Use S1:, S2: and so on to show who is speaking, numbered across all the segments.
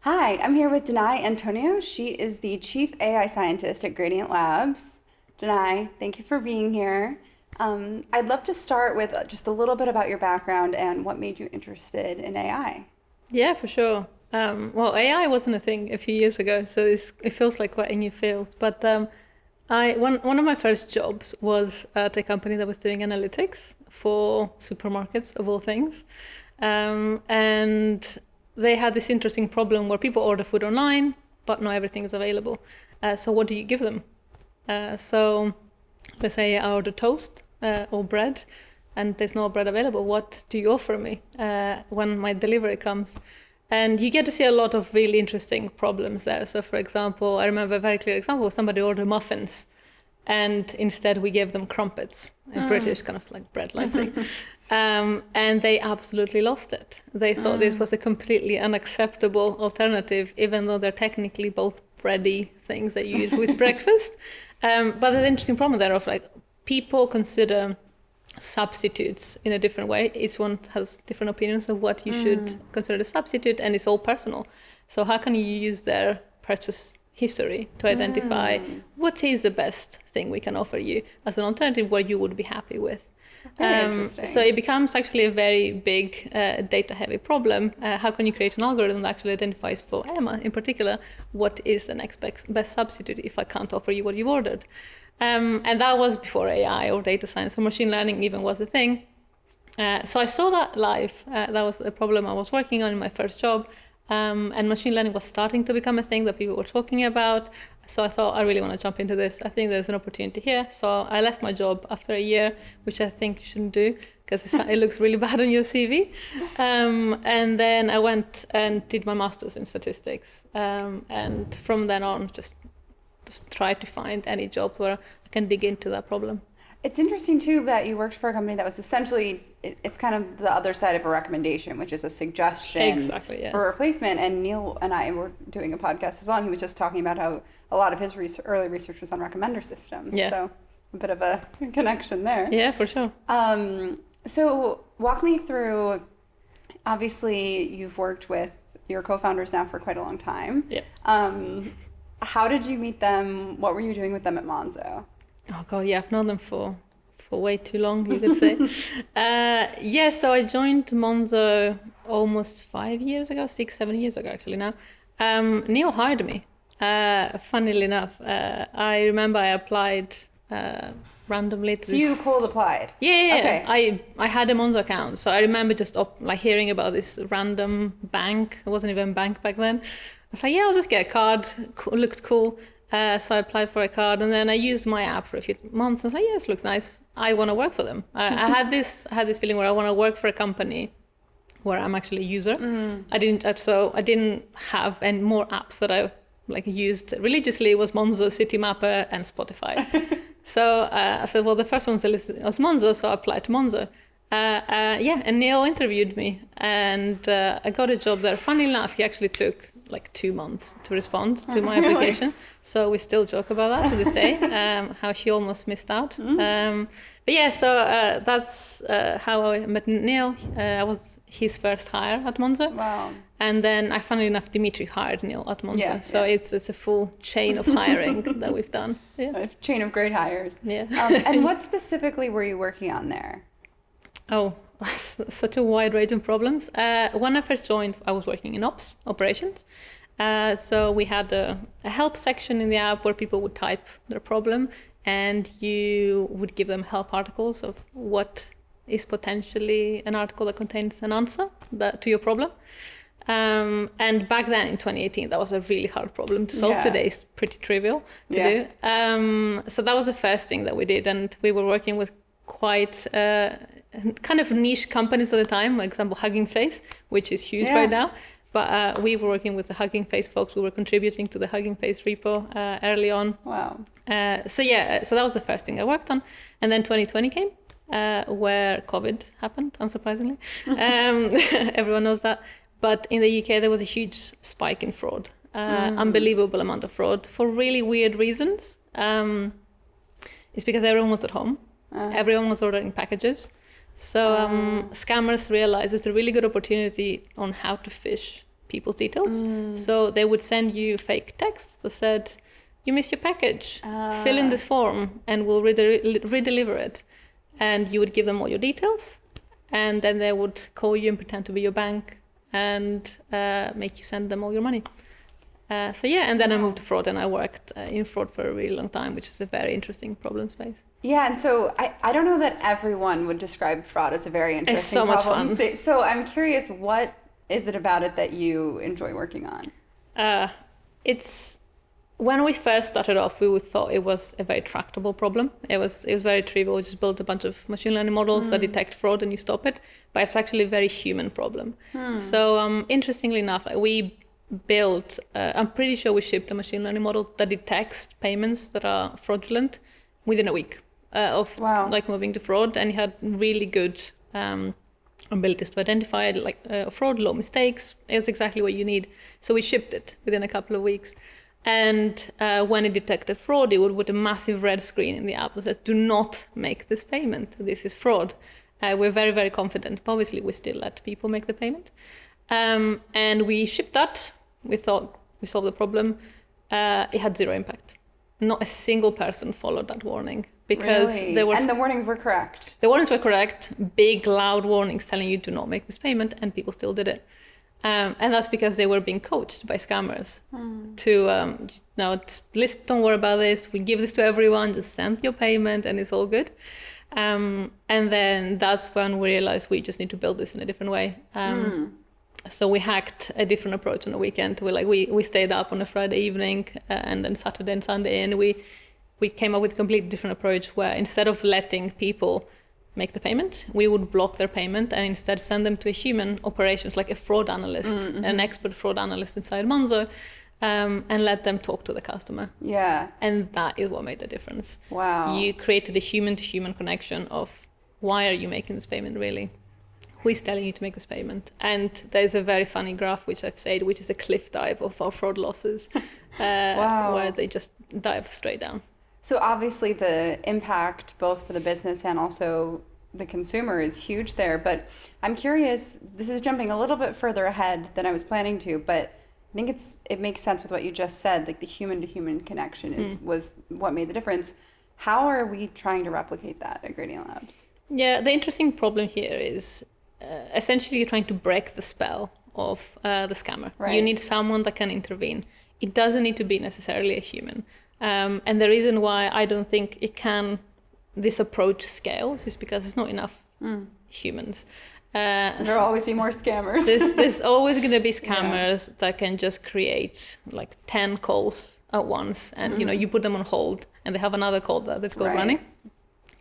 S1: Hi, I'm here with Danai Antoniou. She is the Chief AI Scientist at Gradient Labs. Danai, thank you for being here. I'd love to start with just a little bit about your background and what made you interested in AI.
S2: Yeah, for sure. Well, AI wasn't a thing a few years ago, so it feels like quite a new field. But one of my first jobs was at a company that was doing analytics for supermarkets, of all things. And they had this interesting problem where people order food online, but not everything is available. So what do you give them? So let's say I order toast or bread, and there's no bread available. What do you offer me when my delivery comes? And you get to see a lot of really interesting problems there. So, for example, I remember a very clear example: somebody ordered muffins, and instead we gave them crumpets, a British kind of like bread-like thing. And they absolutely lost it. They thought this was a completely unacceptable alternative, even though they're technically both bready things that you eat with breakfast. But there's an interesting problem there of like people consider substitutes in a different way. Each one has different opinions of what you should consider a substitute, and it's all personal. So how can you use their purchase history to identify what is the best thing we can offer you as an alternative where you would be happy with?
S1: Very interesting.
S2: So it becomes actually a very big data-heavy problem. How can you create an algorithm that actually identifies for Emma in particular what is the next best substitute if I can't offer you what you've ordered? And that was before AI or data science or machine learning even was a thing. So I saw that live. That was a problem I was working on in my first job. And machine learning was starting to become a thing that people were talking about. So I thought I really want to jump into this. I think there's an opportunity here. So I left my job after a year, which I think you shouldn't do because it looks really bad on your CV. And then I went and did my master's in statistics. And from then on, just try to find any job where I can dig into that problem.
S1: It's interesting too that you worked for a company that was essentially, it's kind of the other side of a recommendation, which is a suggestion
S2: Exactly, yeah.
S1: for replacement. And Neil and I were doing a podcast as well, and he was just talking about how a lot of his early research was on recommender systems.
S2: Yeah.
S1: So a bit of a connection there.
S2: Yeah, for sure.
S1: So walk me through, obviously you've worked with your co-founders now for quite a long time.
S2: Yeah.
S1: How did you meet them? What were you doing with them at Monzo?
S2: Oh God, yeah, I've known them for way too long, you could say. So I joined Monzo almost 5 years ago, 6-7 years ago actually now. Neil hired me, funnily enough. I remember I applied randomly to
S1: So you cold applied?
S2: Yeah.
S1: Okay.
S2: I had a Monzo account, so I remember just hearing about this random bank. It wasn't even a bank back then. I was like, yeah, I'll just get a card. Looked cool. So I applied for a card, and then I used my app for a few months. I was like, yeah, this looks nice. I want to work for them. I had this feeling where I want to work for a company where I'm actually a user. I didn't have any more apps that I used religiously. It was Monzo, Citymapper, and Spotify. So I said, well, the first one was Monzo, so I applied to Monzo. And Neil interviewed me, and I got a job there. Funnily enough, he actually took 2 months to respond to my application. So we still joke about that to this day, how she almost missed out. That's how I met Neil. I was his first hire at Monzo.
S1: Wow.
S2: And then, funnily enough, Dimitri hired Neil at Monzo. It's a full chain of hiring that we've done. Yeah.
S1: A chain of great hires.
S2: Yeah.
S1: And what specifically were you working on there?
S2: Oh, such a wide range of problems. When I first joined, I was working in operations. So we had a help section in the app where people would type their problem, and you would give them help articles of what is potentially an article that contains an answer to your problem. And back then in 2018, that was a really hard problem to solve.
S1: Yeah.
S2: Today it's pretty trivial to do. So that was the first thing that we did, and we were working with quite kind of niche companies at the time, for example, Hugging Face, which is huge right now. But we were working with the Hugging Face folks. We were contributing to the Hugging Face repo early on.
S1: Wow.
S2: So that was the first thing I worked on. And then 2020 came, where COVID happened, unsurprisingly. Everyone knows that. But in the UK, there was a huge spike in fraud, unbelievable amount of fraud for really weird reasons. It's because everyone was at home. Everyone was ordering packages. So scammers realized it's a really good opportunity on how to phish people's details. So they would send you fake texts that said, you missed your package, fill in this form and we'll redeliver it. And you would give them all your details, and then they would call you and pretend to be your bank and make you send them all your money. And then I moved to fraud, and I worked in fraud for a really long time, which is a very interesting problem space.
S1: Yeah, and so I don't know that everyone would describe fraud as a very interesting
S2: It's so much
S1: problem.
S2: fun.
S1: So I'm curious, what is it about it that you enjoy working on?
S2: It's when we first started off, we thought it was a very tractable problem. It was very trivial. We just built a bunch of machine learning models that detect fraud and you stop it. But it's actually a very human problem. So interestingly enough, we built, I'm pretty sure we shipped a machine learning model that detects payments that are fraudulent within a week of like moving to fraud, and it had really good abilities to identify fraud, low mistakes. It was exactly what you need. So we shipped it within a couple of weeks. And when it detected fraud, it would put a massive red screen in the app that says, do not make this payment. This is fraud. We're very, very confident. But obviously, we still let people make the payment. And we shipped that. We thought we solved the problem. It had zero impact. Not a single person followed that warning because there was.
S1: And the warnings were correct.
S2: The warnings were correct. Big, loud warnings telling you to not make this payment, and people still did it. And that's because they were being coached by scammers to don't worry about this. We give this to everyone. Just send your payment, and it's all good. And then that's when we realized we just need to build this in a different way. So we hacked a different approach on the weekend. We stayed up on a Friday evening and then Saturday and Sunday, and we came up with a completely different approach where instead of letting people make the payment, we would block their payment and instead send them to a human operations, like a fraud analyst, an expert fraud analyst inside Monzo, and let them talk to the customer.
S1: Yeah.
S2: And that is what made the difference.
S1: Wow.
S2: You created a human-to-human connection of why are you making this payment really? Who is telling you to make this payment? And there's a very funny graph, which I've said, which is a cliff dive of our fraud losses, where they just dive straight down.
S1: So obviously the impact both for the business and also the consumer is huge there. But I'm curious, this is jumping a little bit further ahead than I was planning to, but I think it makes sense with what you just said, like the human-to-human connection was what made the difference. How are we trying to replicate that at Gradient Labs?
S2: Yeah, the interesting problem here is essentially you're trying to break the spell of the scammer.
S1: Right.
S2: You need someone that can intervene. It doesn't need to be necessarily a human. And the reason why I don't think this approach scales is because there's not enough humans.
S1: There'll always be more scammers.
S2: There's always going to be scammers that can just create like 10 calls at once, and you put them on hold, and they have another call that they've got running.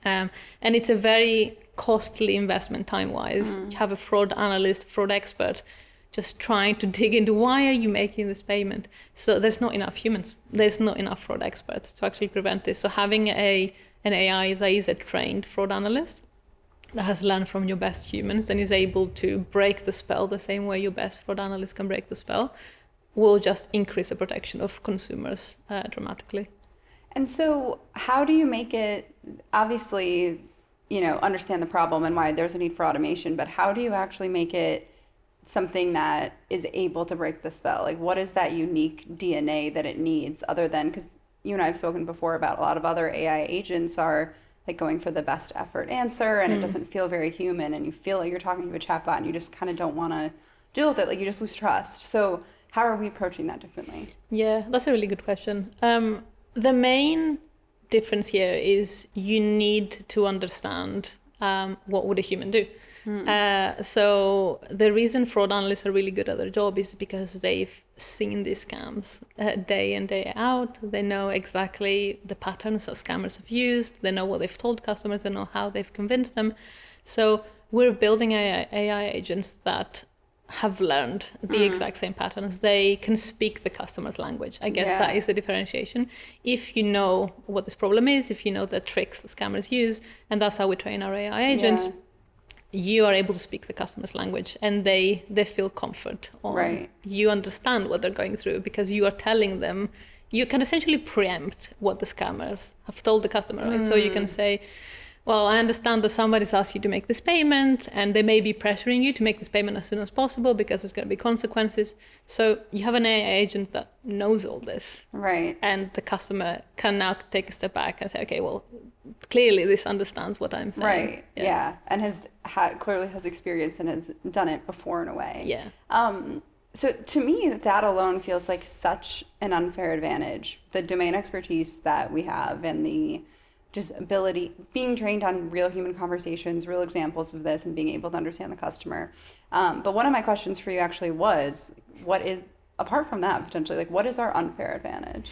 S2: And it's a very costly investment time-wise. You have a fraud analyst, fraud expert, just trying to dig into why are you making this payment. So there's not enough humans. There's not enough fraud experts to actually prevent this. So having an AI that is a trained fraud analyst that has learned from your best humans and is able to break the spell the same way your best fraud analyst can break the spell will just increase the protection of consumers dramatically.
S1: And so how do you make it, obviously, understand the problem and why there's a need for automation, but how do you actually make it something that is able to break the spell? Like, what is that unique DNA that it needs other than, because you and I have spoken before about a lot of other AI agents are like going for the best effort answer, and it doesn't feel very human, and you feel like you're talking to a chatbot and you just kind of don't want to deal with it. Like, you just lose trust. So how are we approaching that differently? Yeah,
S2: that's a really good question. The main difference here is you need to understand what would a human do. So the reason fraud analysts are really good at their job is because they've seen these scams day in, day out. They know exactly the patterns that scammers have used. They know what they've told customers. They know how they've convinced them. So we're building AI agents that have learned the exact same patterns. They can speak the customer's language. I guess that is the differentiation. If you know what this problem is, if you know the tricks the scammers use, and that's how we train our AI agents, you are able to speak the customer's language, and they feel comfort on you understand what they're going through because you are telling them. You can essentially preempt what the scammers have told the customer, right? So you can say, well, I understand that somebody's asked you to make this payment and they may be pressuring you to make this payment as soon as possible because there's going to be consequences. So you have an AI agent that knows all this.
S1: Right.
S2: And the customer can now take a step back and say, okay, well, clearly this understands what I'm saying.
S1: Right. Yeah. And clearly has experience and has done it before in a way.
S2: Yeah.
S1: So to me, that alone feels like such an unfair advantage. The domain expertise that we have and the just ability, being trained on real human conversations, real examples of this, and being able to understand the customer. But one of my questions for you actually was, apart from that, potentially, like, what is our unfair advantage?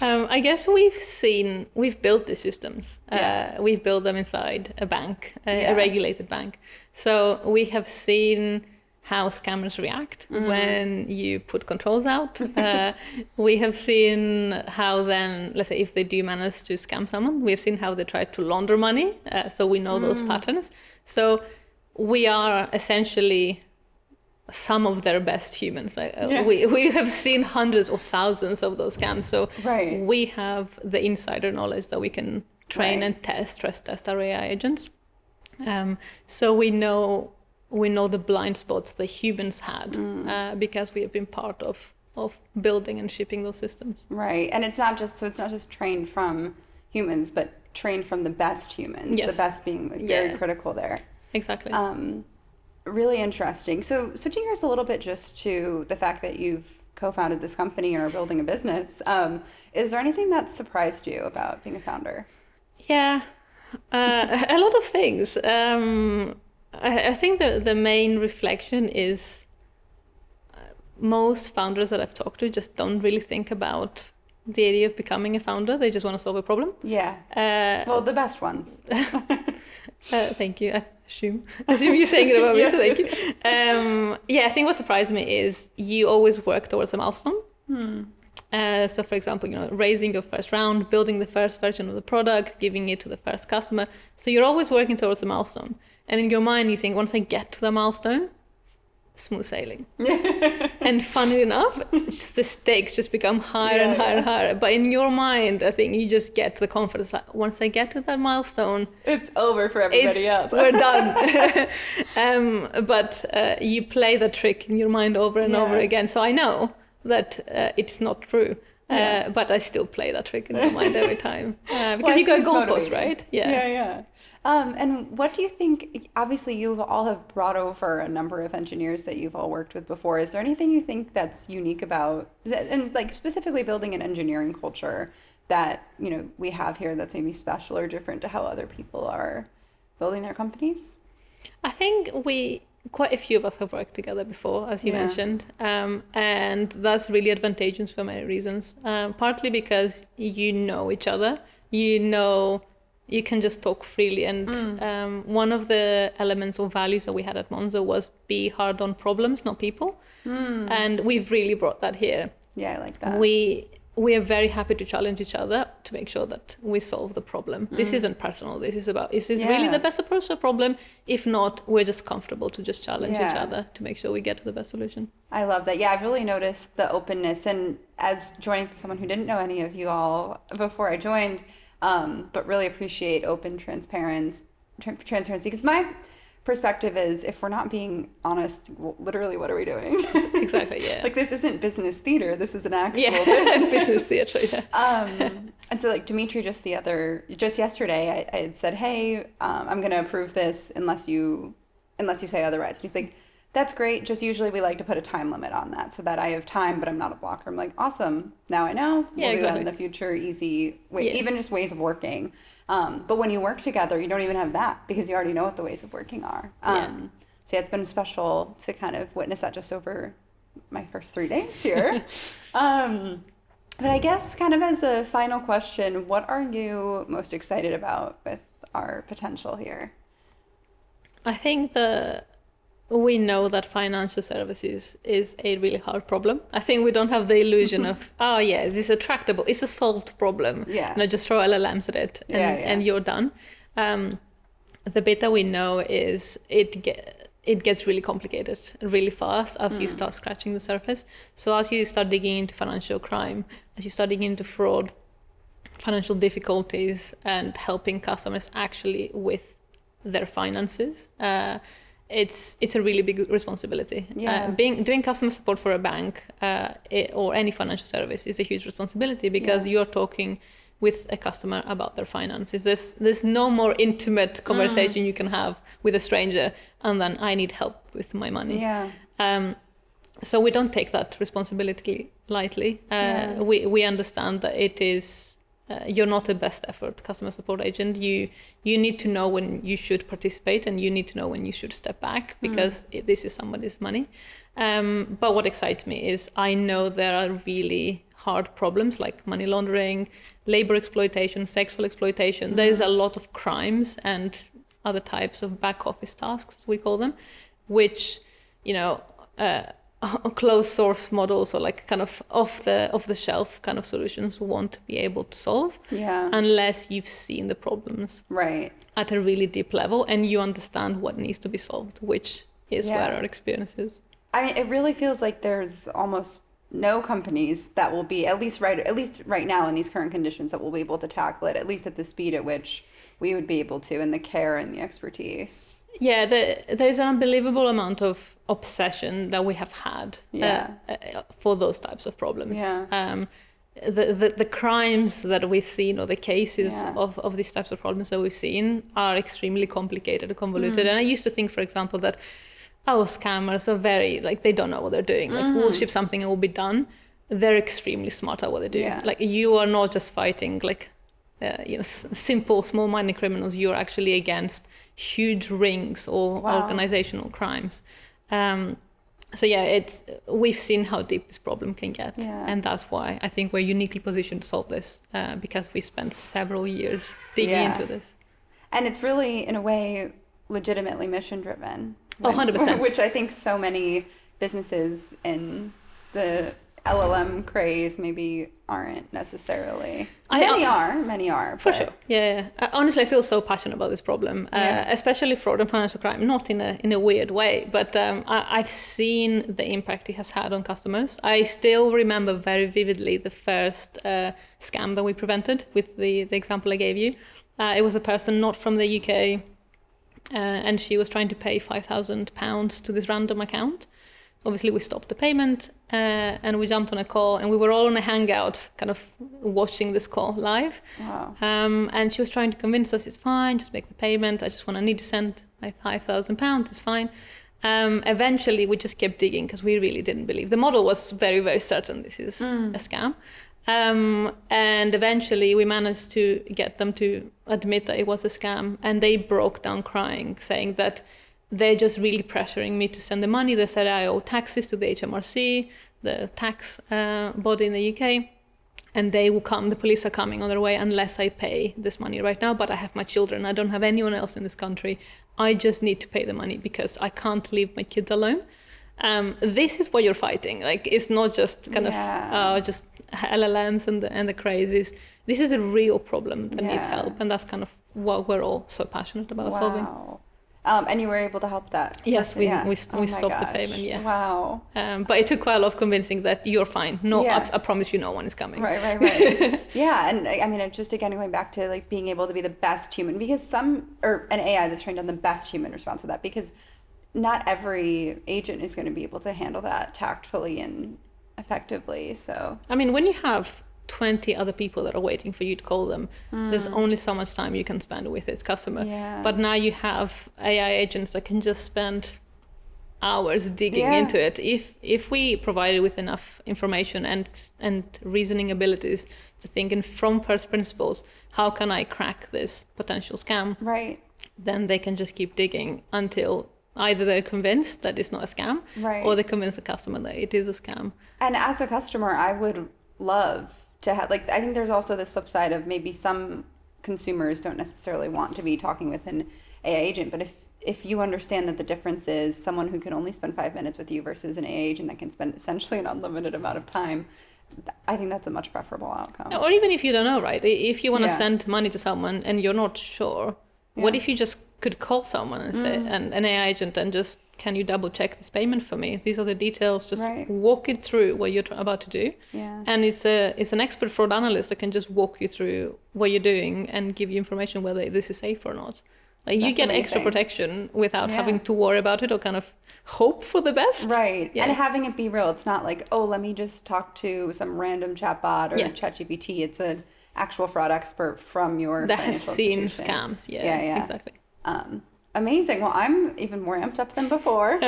S2: I guess we've built the systems. We've built them inside a bank, a regulated bank. So we have seen how scammers react when you put controls out. We have seen how then, let's say, if they do manage to scam someone, we have seen how they try to launder money. So we know those patterns. So we are essentially some of their best humans. We have seen hundreds or thousands of those scams. So we have the insider knowledge that we can train and stress test our AI agents. So we know the blind spots the humans had because we have been part of building and shipping those systems.
S1: Right. And it's not just trained from humans, but trained from the best humans, the best being very critical there.
S2: Exactly.
S1: Really interesting. So switching gears a little bit just to the fact that you've co-founded this company or are building a business, is there anything that surprised you about being a founder?
S2: Yeah, a lot of things. I think the main reflection is most founders that I've talked to just don't really think about the idea of becoming a founder. They just want to solve a problem.
S1: Yeah. Well, the best ones.
S2: Thank you. I assume you're saying it about me, so thank you. I think what surprised me is you always work towards a milestone. So for example, raising your first round, building the first version of the product, giving it to the first customer. So you're always working towards a milestone. And in your mind, you think, once I get to the milestone, smooth sailing. And funny enough, the stakes just become higher and higher and higher. But in your mind, I think you just get to the confidence that once I get to that milestone,
S1: it's over for everybody else.
S2: We're done. But you play the trick in your mind over and over again. So I know that it's not true. But I still play that trick in my mind every time. Because you got goalposts, right?
S1: Yeah. And what do you think, obviously you all have brought over a number of engineers that you've all worked with before. Is there anything you think that's unique about, and like specifically building an engineering culture that, we have here that's maybe special or different to how other people are building their companies?
S2: I think quite a few of us have worked together before, as you mentioned, and that's really advantageous for many reasons. Partly because you know each other, you can just talk freely. And one of the elements or values that we had at Monzo was be hard on problems, not people. And we've really brought that here.
S1: Yeah, I like that.
S2: We are very happy to challenge each other to make sure that we solve the problem. This isn't personal. This is about, is this really the best approach to a problem? If not, we're just comfortable to just challenge each other to make sure we get to the best solution.
S1: I love that. Yeah, I've really noticed the openness. And as joining from someone who didn't know any of you all before I joined, but really appreciate open transparency, because my perspective is, if we're not being honest, literally, what are we doing?
S2: Exactly, yeah.
S1: Like, this isn't business theater, this is an actual business
S2: theater, yeah.
S1: And so, like, Dimitri just yesterday, I had said, hey, I'm going to approve this unless you say otherwise. And he's like, that's great. Just usually we like to put a time limit on that so that I have time, but I'm not a blocker. I'm like, awesome. Now I know. We'll do that in the future. Easy way, even just ways of working. But when you work together, you don't even have that because you already know what the ways of working are. So it's been special to kind of witness that just over my first 3 days here. But I guess kind of as a final question, what are you most excited about with our potential here?
S2: I think we know that financial services is a really hard problem. I think we don't have the illusion of, it's a tractable, it's a solved problem. Just throw LLMs at it and you're done. The bit that we know is it gets really complicated really fast as you start scratching the surface. So as you start digging into financial crime, as you start digging into fraud, financial difficulties and helping customers actually with their finances, it's a really big responsibility.
S1: Yeah.
S2: Doing customer support for a bank or any financial service is a huge responsibility because you're talking with a customer about their finances. There's no more intimate conversation you can have with a stranger and then I need help with my money.
S1: Yeah.
S2: So we don't take that responsibility lightly. We understand that it is you're not a best effort customer support agent. You need to know when you should participate and you need to know when you should step back because this is somebody's money. But what excites me is I know there are really hard problems like money laundering, labor exploitation, sexual exploitation. There's a lot of crimes and other types of back office tasks, as we call them, which, closed source models or like kind of off the shelf kind of solutions won't be able to solve unless you've seen the problems at a really deep level and you understand what needs to be solved, which is where our experience is.
S1: I mean, it really feels like there's almost no companies that will be, at least right now in these current conditions, that will be able to tackle it, at least at the speed at which we would be able to, and the care and the expertise. Yeah,
S2: there's an unbelievable amount of obsession that we have had for those types of problems. The crimes that we've seen or the cases of these types of problems that we've seen are extremely complicated and convoluted. And I used to think, for example, that scammers are very, they don't know what they're doing. We'll ship something and it will be done. They're extremely smart at what they do. You are not just fighting simple, small minded criminals. You're actually against huge rings or organizational crimes. We've seen how deep this problem can get. And that's why I think we're uniquely positioned to solve this because we spent several years digging into this.
S1: And it's really, in a way, legitimately mission driven.
S2: 100%.
S1: Which I think so many businesses in the LLM craze maybe aren't necessarily. Many are.
S2: For sure. Yeah. Honestly, I feel so passionate about this problem, especially fraud and financial crime, not in a weird way, but I've seen the impact it has had on customers. I still remember very vividly the first scam that we prevented with the example I gave you. It was a person not from the UK, and she was trying to pay £5,000 to this random account. Obviously, we stopped the payment and we jumped on a call and we were all on a hangout kind of watching this call live.
S1: Wow.
S2: And she was trying to convince us, it's fine, just make the payment. I need to send my £5,000, it's fine. Eventually, we just kept digging because we really didn't believe. The model was very, very certain this is a scam. And eventually we managed to get them to admit that it was a scam and they broke down crying, saying that they're just really pressuring me to send the money. They said I owe taxes to the HMRC, the tax body in the UK, and they will come, the police are coming on their way unless I pay this money right now, but I have my children, I don't have anyone else in this country. I just need to pay the money because I can't leave my kids alone. This is what you're fighting. It's not just kind of just LLMs and the crazies. This is a real problem that needs help, and that's kind of what we're all so passionate about solving.
S1: And you were able to help that?
S2: Yes, we stopped the payment,
S1: Wow.
S2: But it took quite a lot of convincing that you're fine. No, I promise you no one is coming.
S1: Right. Yeah, and I mean, just again, going back to being able to be the best human, because an AI that's trained on the best human response to that, because not every agent is going to be able to handle that tactfully and effectively, so.
S2: I mean, when you have 20 other people that are waiting for you to call them, there's only so much time you can spend with its customer. But now you have AI agents that can just spend hours digging into it. If we provide it with enough information and reasoning abilities to think from first principles, how can I crack this potential scam?
S1: Right.
S2: Then they can just keep digging until either they're convinced that it's not a scam, or they convince the customer that it is a scam.
S1: And as a customer, I would love to have, I think there's also this flip side of maybe some consumers don't necessarily want to be talking with an AI agent, but if you understand that the difference is someone who can only spend 5 minutes with you versus an AI agent that can spend essentially an unlimited amount of time, I think that's a much preferable outcome.
S2: Or even if you don't know, right? If you want to send money to someone and you're not sure, what if you just could call someone and say, and an AI agent, and just, can you double check this payment for me? These are the details. Just walk it through what you're about to do.
S1: Yeah.
S2: And it's an expert fraud analyst that can just walk you through what you're doing and give you information whether this is safe or not. Like, you get extra protection without having to worry about it or kind of hope for the best.
S1: Right. Yeah. And having it be real. It's not like, oh, let me just talk to some random chatbot or ChatGPT. It's an actual fraud expert from your
S2: that has seen
S1: institution.
S2: Scams. Yeah, exactly.
S1: Amazing. Well, I'm even more amped up than before.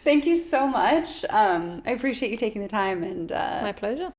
S1: Thank you so much. I appreciate you taking the time. And
S2: my pleasure.